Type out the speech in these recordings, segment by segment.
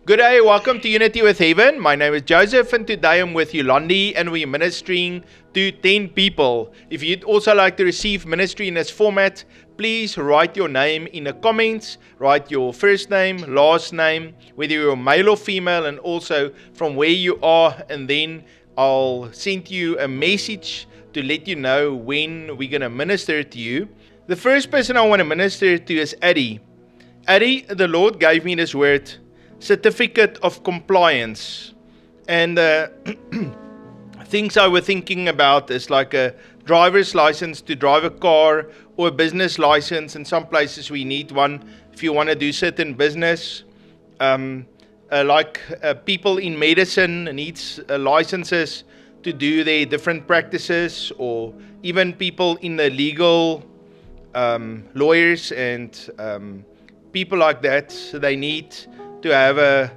Good day, welcome to Unity with Heaven. My name is Joseph, and today I'm with Yolandi, and we're ministering to 10 people. If you'd also like to receive ministry in this format, please write your name in the comments. Write your first name, last name, whether you're male or female, and also from where you are, and then I'll send you a message to let you know when we're going to minister to you. The first person I want to minister to is Addie. Addie, the Lord gave me this word, certificate of compliance. And things I was thinking about is like a driver's license to drive a car, or a business license. In some places we need one if you want to do certain business. People in medicine needs licenses to do their different practices, or even people in the legal, lawyers and people like that, so they need to have a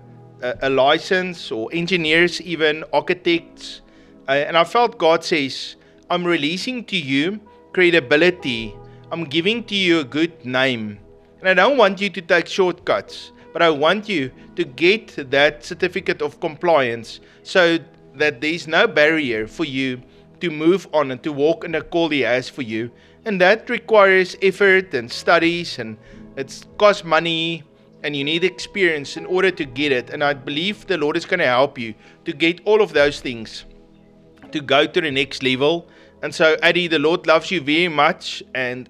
license, or engineers, even architects. And I felt God says, I'm releasing to you credibility. I'm giving to you a good name. And I don't want you to take shortcuts, but I want you to get that certificate of compliance so that there's no barrier for you to move on and to walk in the call He has for you. And that requires effort and studies, and it costs money, and you need experience in order to get it. And I believe the Lord is going to help you to get all of those things to go to the next level. And so, Addie, the Lord loves you very much, and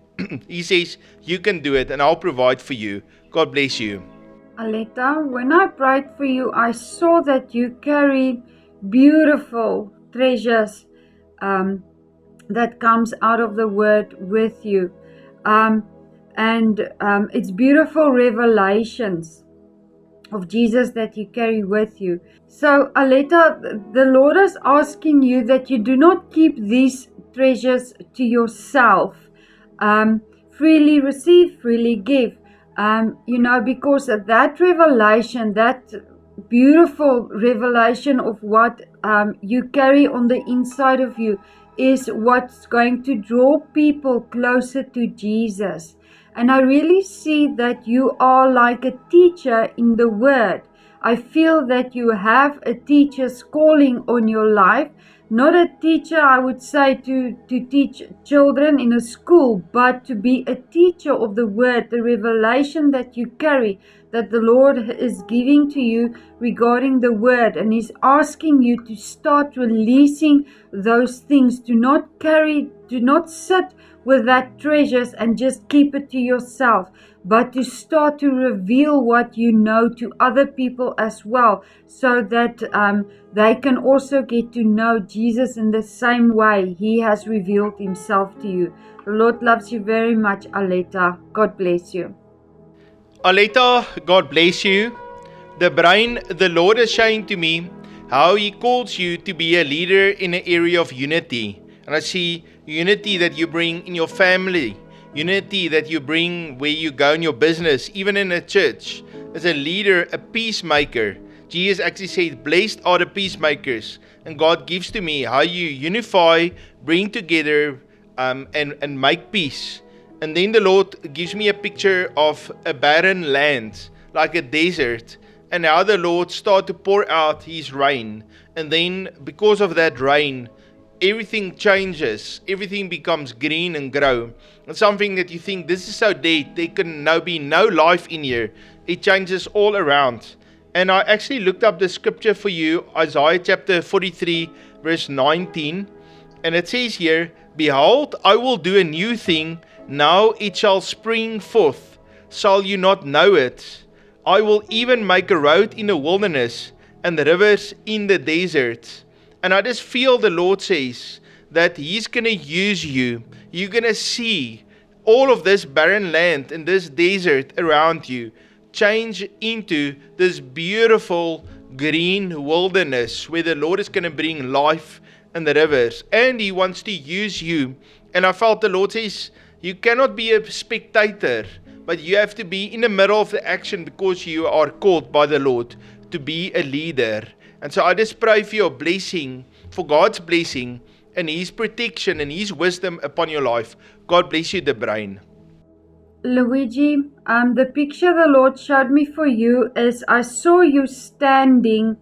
He says you can do it, and I'll provide for you. God bless you. Aletta, when I prayed for you, I saw that you carry beautiful treasures that comes out of the Word with you. It's beautiful revelations of Jesus that you carry with you. So, Aletta, the Lord is asking you that you do not keep these treasures to yourself. Freely receive, freely give. Because that revelation, that beautiful revelation of what you carry on the inside of you, is what's going to draw people closer to Jesus. And I really see that you are like a teacher in the Word. I feel that you have a teacher's calling on your life. Not a teacher, I would say, to teach children in a school, but to be a teacher of the Word, the revelation that you carry, that the Lord is giving to you regarding the Word. And He's asking you to start releasing those things, to not sit with that treasures and just keep it to yourself, but to start to reveal what you know to other people as well, so that they can also get to know Jesus in the same way He has revealed Himself to you. The Lord loves you very much, Aletta. God bless you. Aletta, God bless you. The Lord is showing to me how He calls you to be a leader in an area of unity. And I see unity that you bring in your family, unity that you bring where you go in your business, even in a church. As a leader, a peacemaker. Jesus actually said, blessed are the peacemakers. And God gives to me how you unify, bring together, and make peace. And then the Lord gives me a picture of a barren land, like a desert, and how the Lord started to pour out His rain. And then because of that rain, everything changes, everything becomes green and grow. And something that you think, this is so dead, there can now be no life in here. It changes all around. And I actually looked up the scripture for you, Isaiah chapter 43, verse 19. And it says here, behold, I will do a new thing, now it shall spring forth. Shall you not know it? I will even make a road in the wilderness and rivers in the desert. And I just feel the Lord says that He's going to use you. You're going to see all of this barren land and this desert around you change into this beautiful green wilderness where the Lord is going to bring life and the rivers. And He wants to use you. And I felt the Lord says, you cannot be a spectator, but you have to be in the middle of the action, because you are called by the Lord to be a leader. And so I just pray for your blessing, for God's blessing and His protection and His wisdom upon your life. God bless you, De Bruin. Luigi, the picture the Lord showed me for you is I saw you standing,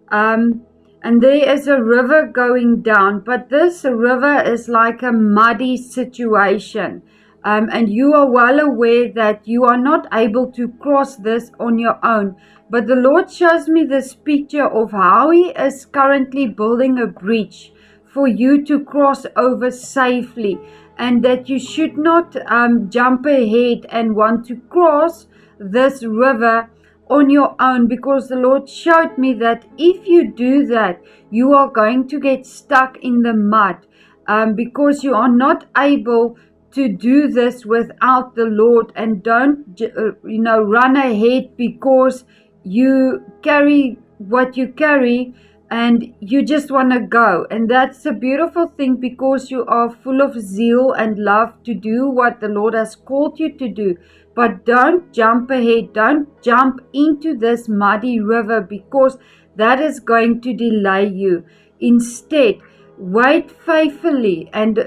um, and there is a river going down, but this river is like a muddy situation. And you are well aware that you are not able to cross this on your own. But the Lord shows me this picture of how He is currently building a bridge for you to cross over safely, and that you should not jump ahead and want to cross this river on your own, because the Lord showed me that if you do that, you are going to get stuck in the mud, because you are not able to do this without the Lord. And don't run ahead because you carry what you carry and you just want to go. And that's a beautiful thing, because you are full of zeal and love to do what the Lord has called you to do. But don't jump ahead, don't jump into this muddy river, because that is going to delay you. Instead, wait faithfully and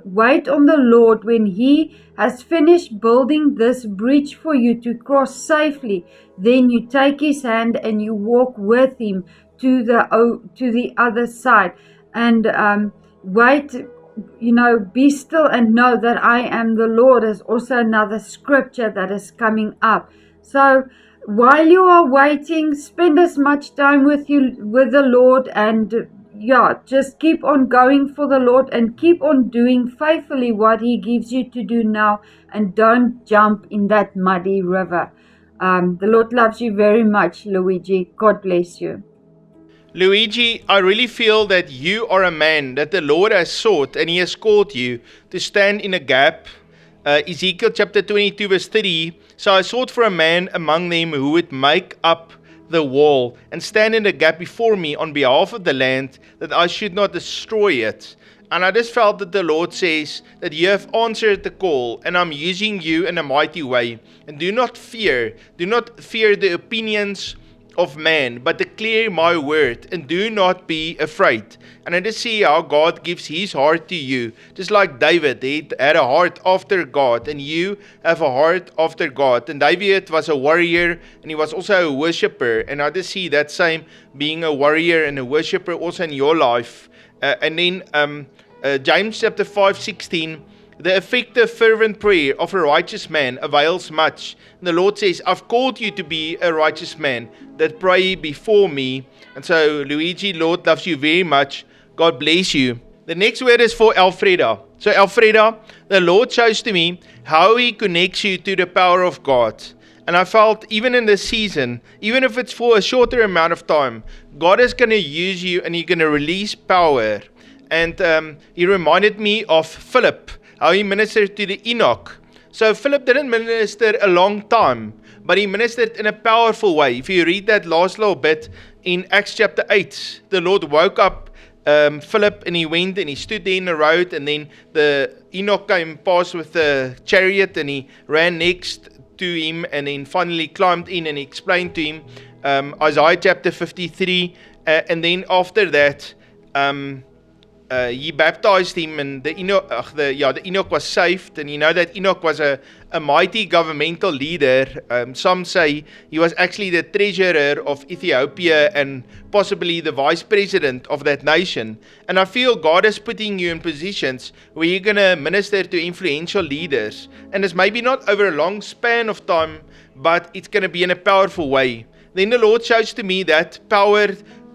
wait on the Lord when He has finished building this bridge for you to cross safely. Then you take His hand and you walk with Him to the other side. And wait, be still and know that I am the Lord is also another scripture that is coming up. So while you are waiting, spend as much time with the Lord, and just keep on going for the Lord and keep on doing faithfully what He gives you to do now, and don't jump in that muddy river. The Lord loves you very much, Luigi. God bless you. Luigi, I really feel that you are a man that the Lord has sought and He has called you to stand in a gap. Ezekiel chapter 22 verse 3, so I sought for a man among them who would make up the wall and stand in the gap before me on behalf of the land, that I should not destroy it. And I just felt that the Lord says that you have answered the call, and I'm using you in a mighty way. And do not fear the opinions of man, but declare my word, and do not be afraid. And I just see how God gives His heart to you, just like David, he had a heart after God, and you have a heart after God. And David was a warrior, and he was also a worshipper, and I just see that same being a warrior and a worshipper also in your life. And then James chapter 5:16, the effective fervent prayer of a righteous man avails much. And the Lord says, I've called you to be a righteous man that pray before me. And so, Luigi, Lord loves you very much. God bless you. The next word is for Alfreda. So, Alfreda, the Lord shows to me how He connects you to the power of God. And I felt even in this season, even if it's for a shorter amount of time, God is going to use you and He's going to release power. And He reminded me of Philip, how he ministered to the Enoch. So Philip didn't minister a long time, but he ministered in a powerful way. If you read that last little bit in Acts chapter 8, the Lord woke up Philip, and he went and he stood there in the road, and then the Enoch came past with the chariot, and he ran next to him, and then finally climbed in and he explained to him Isaiah chapter 53, and then after that he baptized him, and the Enoch was saved. And you know that Enoch was a mighty governmental leader. Some say he was actually the treasurer of Ethiopia and possibly the vice president of that nation. And I feel God is putting you in positions where you're going to minister to influential leaders. And it's maybe not over a long span of time, but it's going to be in a powerful way. Then the Lord shows to me that power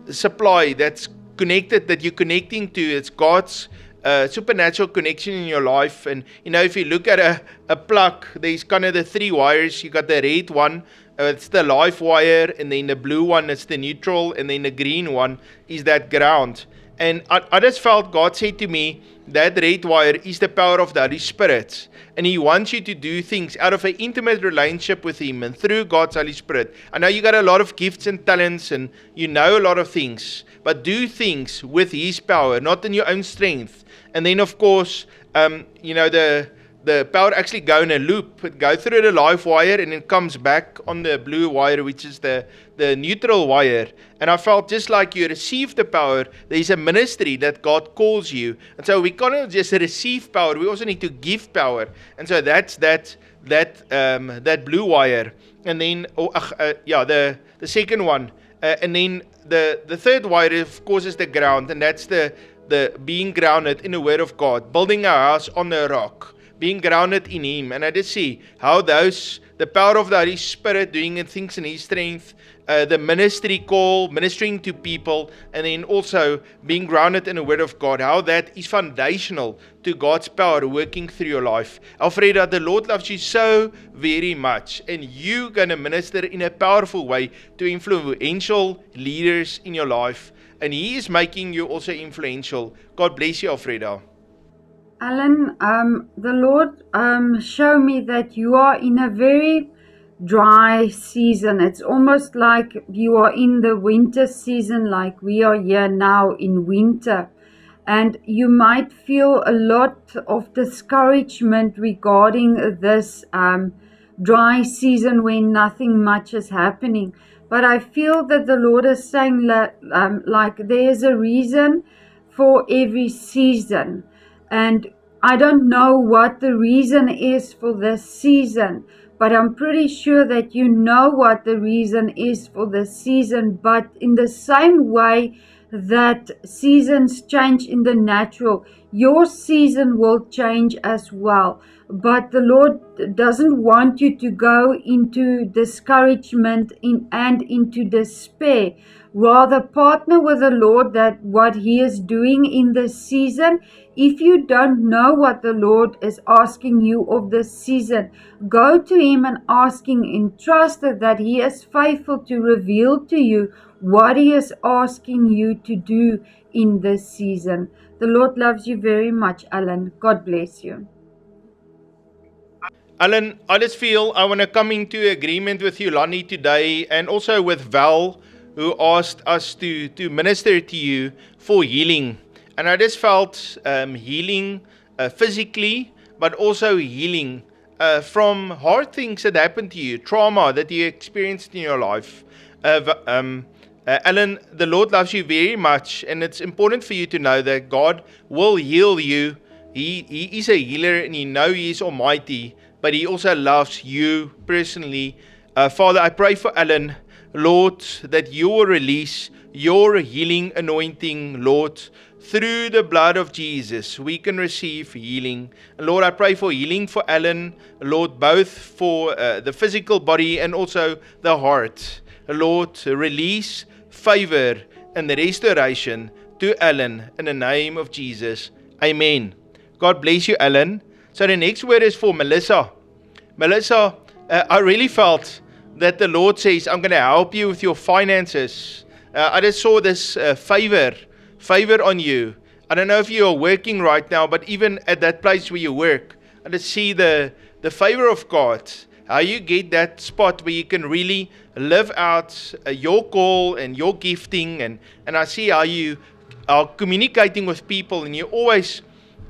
supply that's connected, that you're connecting to, it's God's supernatural connection in your life. And if you look at a plug, there's kind of the three wires. You got the red one, it's the live wire, and then the blue one is the neutral, and then the green one is that ground. And I just felt God said to me that red wire is the power of the Holy Spirit, and He wants you to do things out of an intimate relationship with Him and through God's Holy Spirit. I know you got a lot of gifts and talents, and you know a lot of things, but do things with His power, not in your own strength. And then, of course, the power actually go in a loop. It goes through the live wire and it comes back on the blue wire, which is the neutral wire. And I felt just like you receive the power, there is a ministry that God calls you. And so we cannot just receive power, we also need to give power. And so that's that blue wire. And then, the second one. And then the third wire, of course, is the ground. And that's the being grounded in the Word of God, building our house on the rock, being grounded in Him. And I did see how the power of the Holy Spirit doing things in His strength, the ministry call, ministering to people, and then also being grounded in the Word of God, how that is foundational to God's power working through your life. Alfreda, the Lord loves you so very much, and you're going to minister in a powerful way to influential leaders in your life, and He is making you also influential. God bless you, Alfreda. Alan, the Lord showed me that you are in a very dry season. It's almost like you are in the winter season, like we are here now in winter. And you might feel a lot of discouragement regarding this dry season when nothing much is happening. But I feel that the Lord is saying like there is a reason for every season. And I don't know what the reason is for this season, but I'm pretty sure that you know what the reason is for this season. But in the same way that seasons change in the natural, your season will change as well. But the Lord doesn't want you to go into discouragement and into despair. Rather, partner with the Lord that what He is doing in this season. If you don't know what the Lord is asking you of this season, go to Him and ask Him in trust that He is faithful to reveal to you what He is asking you to do in this season. The Lord loves you very much, Alan. God bless you. Alan, I just feel I want to come into agreement with you, Lonnie, today, and also with Val, who asked us to minister to you for healing. And I just felt healing physically, but also healing from hard things that happened to you, trauma that you experienced in your life. Alan, the Lord loves you very much, and it's important for you to know that God will heal you. He is a healer, and you know He is almighty, but He also loves you personally. Father, I pray for Alan, Lord, that you will release your healing anointing, Lord. Through the blood of Jesus, we can receive healing. Lord, I pray for healing for Alan, Lord, both for the physical body and also the heart. Lord, release favor and restoration to Alan in the name of Jesus. Amen. God bless you, Alan. So the next word is for Melissa. Melissa, I really felt that the Lord says, I'm going to help you with your finances. I just saw this favor on you. I don't know if you are working right now, but even at that place where you work, I just see the favor of God. How you get that spot where you can really live out your call and your gifting, and I see how you are communicating with people, and you're always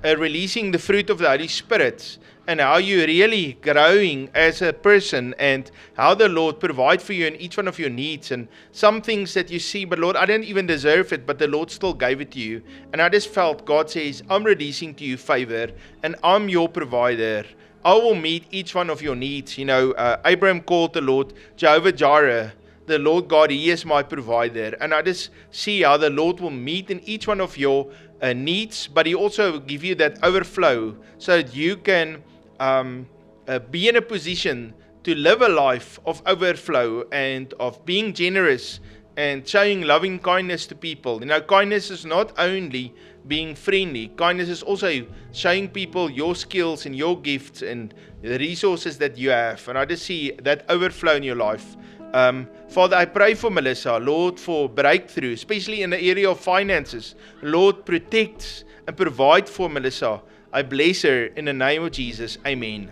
releasing the fruit of the Holy Spirit, and how you're really growing as a person, and how the Lord provide for you in each one of your needs, and some things that you see, but Lord, I didn't even deserve it, but the Lord still gave it to you. And I just felt God says, I'm releasing to you favor, and I'm your provider. I will meet each one of your needs. You know, Abraham called the Lord Jehovah Jireh, the Lord God. He is my provider. And I just see how the Lord will meet in each one of your needs, but He also will give you that overflow so that you can be in a position to live a life of overflow and of being generous and showing loving kindness to people. You know, kindness is not only being friendly. Kindness is also showing people your skills and your gifts and the resources that you have. And I just see that overflow in your life. Father, I pray for Melissa, Lord, for breakthrough, especially in the area of finances. Lord, protect and provide for Melissa. I bless her in the name of Jesus. Amen.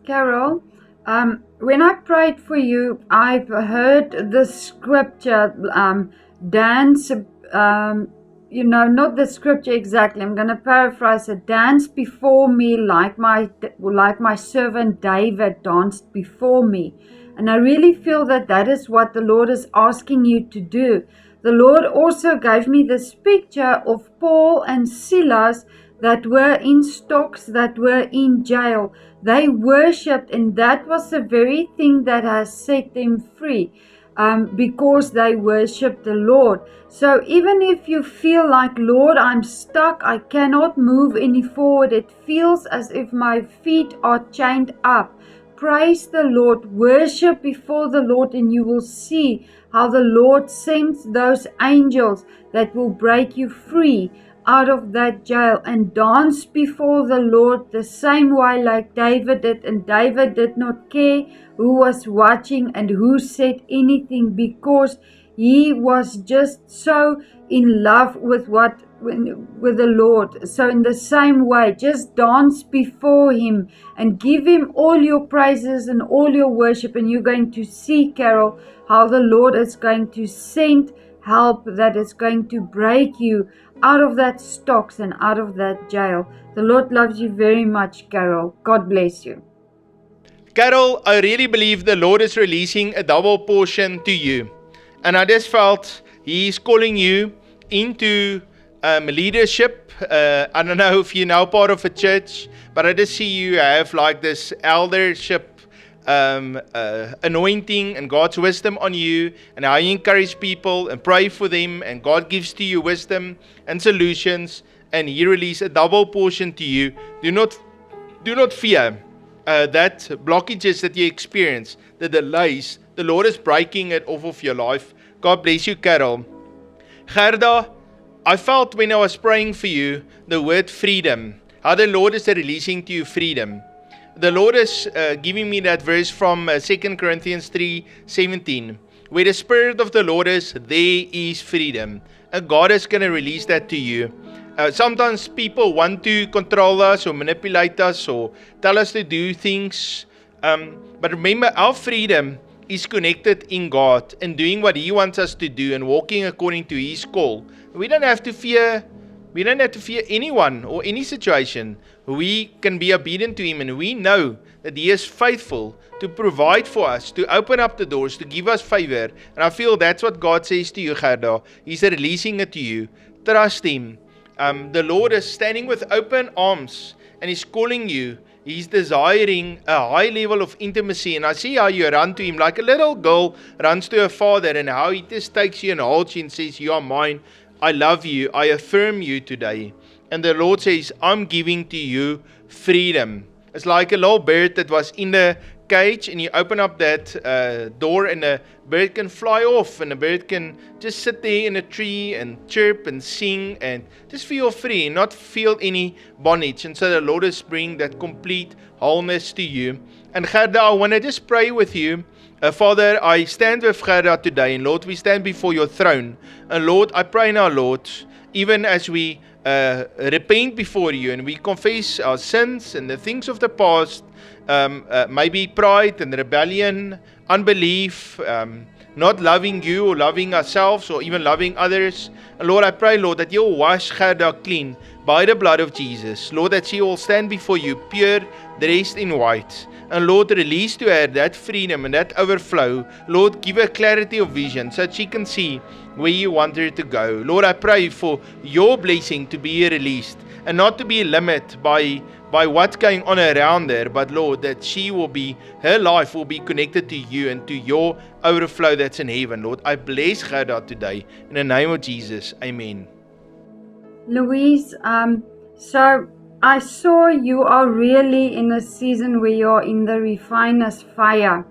Carol, when I prayed for you, I've heard the scripture, dance not the scripture exactly. I'm going to paraphrase it. Dance before me like my servant David danced before me. And I really feel that is what the Lord is asking you to do. The Lord also gave me this picture of Paul and Silas that were in stocks, that were in jail. They worshipped, and that was the very thing that has set them free, because they worship the Lord. So even if you feel like, Lord, I'm stuck, I cannot move any forward, it feels as if my feet are chained up, praise the Lord, worship before the Lord, and you will see how the Lord sends those angels that will break you free out of that jail, and dance before the Lord the same way like David did. And David did not care who was watching and who said anything, because he was just so in love with the Lord. So in the same way, just dance before him and give him all your praises and all your worship, and you're going to see, Carol, how the Lord is going to send help that is going to break you out of that stocks and out of that jail. The Lord loves you very much, Carol. God bless you. Carol, I really believe the Lord is releasing a double portion to you. And I just felt He's calling you into leadership. I don't know if you're now part of a church, but I just see you have like this eldership anointing and God's wisdom on you, and how you encourage people and pray for them, and God gives to you wisdom and solutions, and He releases a double portion to you. Do not fear that blockages that you experience, the delays. The Lord is breaking it off of your life. God bless you, Carol. Gerda, I felt when I was praying for you the word freedom. How the Lord is releasing to you freedom. The Lord is giving me that verse from 2 Corinthians 3:17. Where the Spirit of the Lord is, there is freedom. And God is going to release that to you. Sometimes people want to control us or manipulate us or tell us to do things. But remember, our freedom is connected in God and doing what He wants us to do and walking according to His call. We don't have to fear anyone or any situation. We can be obedient to Him, and we know that He is faithful to provide for us, to open up the doors, to give us favor. And I feel that's what God says to you, Gerda. He's releasing it to you. Trust Him. The Lord is standing with open arms, and He's calling you. He's desiring a high level of intimacy. And I see how you run to Him like a little girl runs to her father, and how He just takes you and holds you and says, you are mine. I love you. I affirm you today. And the Lord says, I'm giving to you freedom. It's like a little bird that was in the cage, and you open up that door, and the bird can fly off, and the bird can just sit there in a tree and chirp and sing and just feel free and not feel any bondage. And so the Lord is bringing that complete wholeness to you. And Gerda, I want to just pray with you. Father, I stand with Gerda today, and Lord, we stand before your throne. And Lord, I pray now, Lord, even as we repent before you and we confess our sins and the things of the past, maybe pride and rebellion, unbelief, not loving you or loving ourselves or even loving others. And Lord, I pray, Lord, that you'll wash Gerda clean by the blood of Jesus. Lord, that she will stand before you pure, dressed in white. And Lord, release to her that freedom and that overflow. Lord, give her clarity of vision so that she can see where you want her to go. Lord, I pray for your blessing to be released and not to be limited by what's going on around her, but Lord, that her life will be connected to you and to your overflow that's in heaven. Lord, I bless Gerda today. In the name of Jesus, amen. Louise, so I saw you are really in a season where you're in the refiner's fire.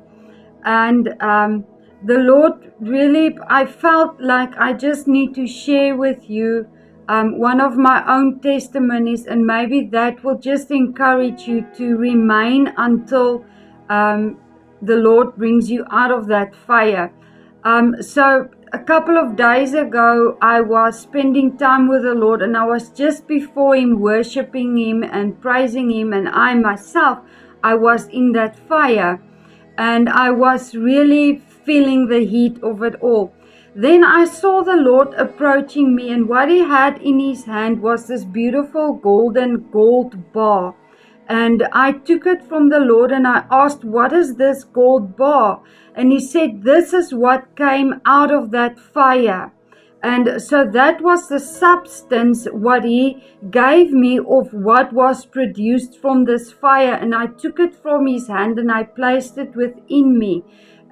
And the Lord really, I felt like I just need to share with you one of my own testimonies, and maybe that will just encourage you to remain until the Lord brings you out of that fire. So a couple of days ago, I was spending time with the Lord, and I was just before Him, worshiping Him and praising Him, and I myself, I was in that fire, and I was really feeling the heat of it all. Then I saw the Lord approaching me, and what he had in his hand was this beautiful gold bar. And I took it from the Lord and I asked, "What is this gold bar?" And he said, "This is what came out of that fire." And so that was the substance what he gave me of what was produced from this fire. And I took it from his hand and I placed it within me.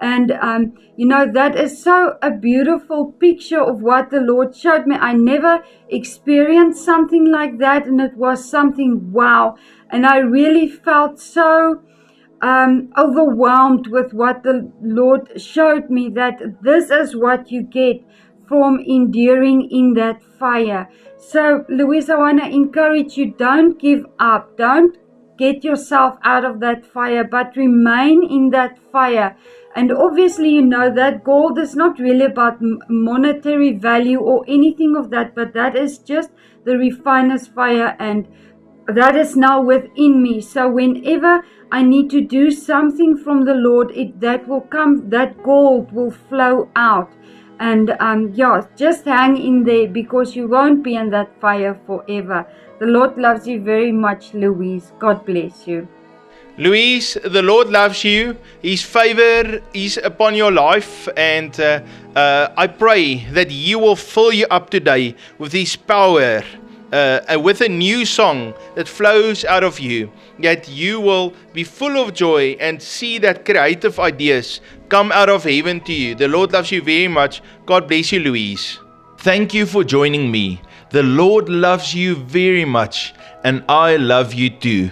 And that is so a beautiful picture of what the Lord showed me. I never experienced something like that, and it was something wow. And I really felt so overwhelmed with what the Lord showed me, that this is what you get from enduring in that fire. So, Louise, I want to encourage you, don't give up. Don't get yourself out of that fire, but remain in that fire. And obviously, that gold is not really about monetary value or anything of that, but that is just the refiner's fire, and that is now within me. So whenever I need to do something from the Lord, that will come, that gold will flow out. And just hang in there, because you won't be in that fire forever. The Lord loves you very much, Louise. God bless you. Louise, the Lord loves you. His favor is upon your life, and I pray that He will fill you up today with His power, with a new song that flows out of you, that you will be full of joy and see that creative ideas come out of heaven to you. The Lord loves you very much. God bless you, Louise. Thank you for joining me. The Lord loves you very much, and I love you too.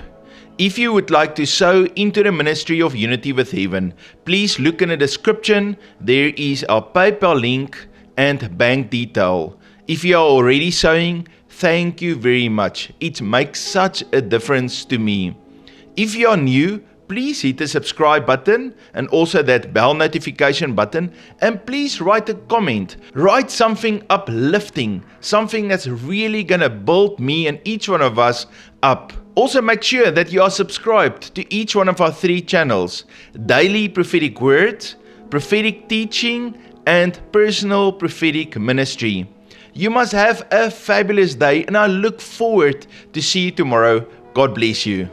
If you would like to sow into the ministry of Unity with Heaven, please look in the description. There is our PayPal link and bank detail. If you are already sowing, thank you very much. It makes such a difference to me. If you are new, please hit the subscribe button and also that bell notification button, and please write a comment. Write something uplifting, something that's really gonna build me and each one of us up. Also make sure that you are subscribed to each one of our 3 channels: Daily Prophetic Word, Prophetic Teaching, and Personal Prophetic Ministry. You must have a fabulous day, and I look forward to see you tomorrow. God bless you.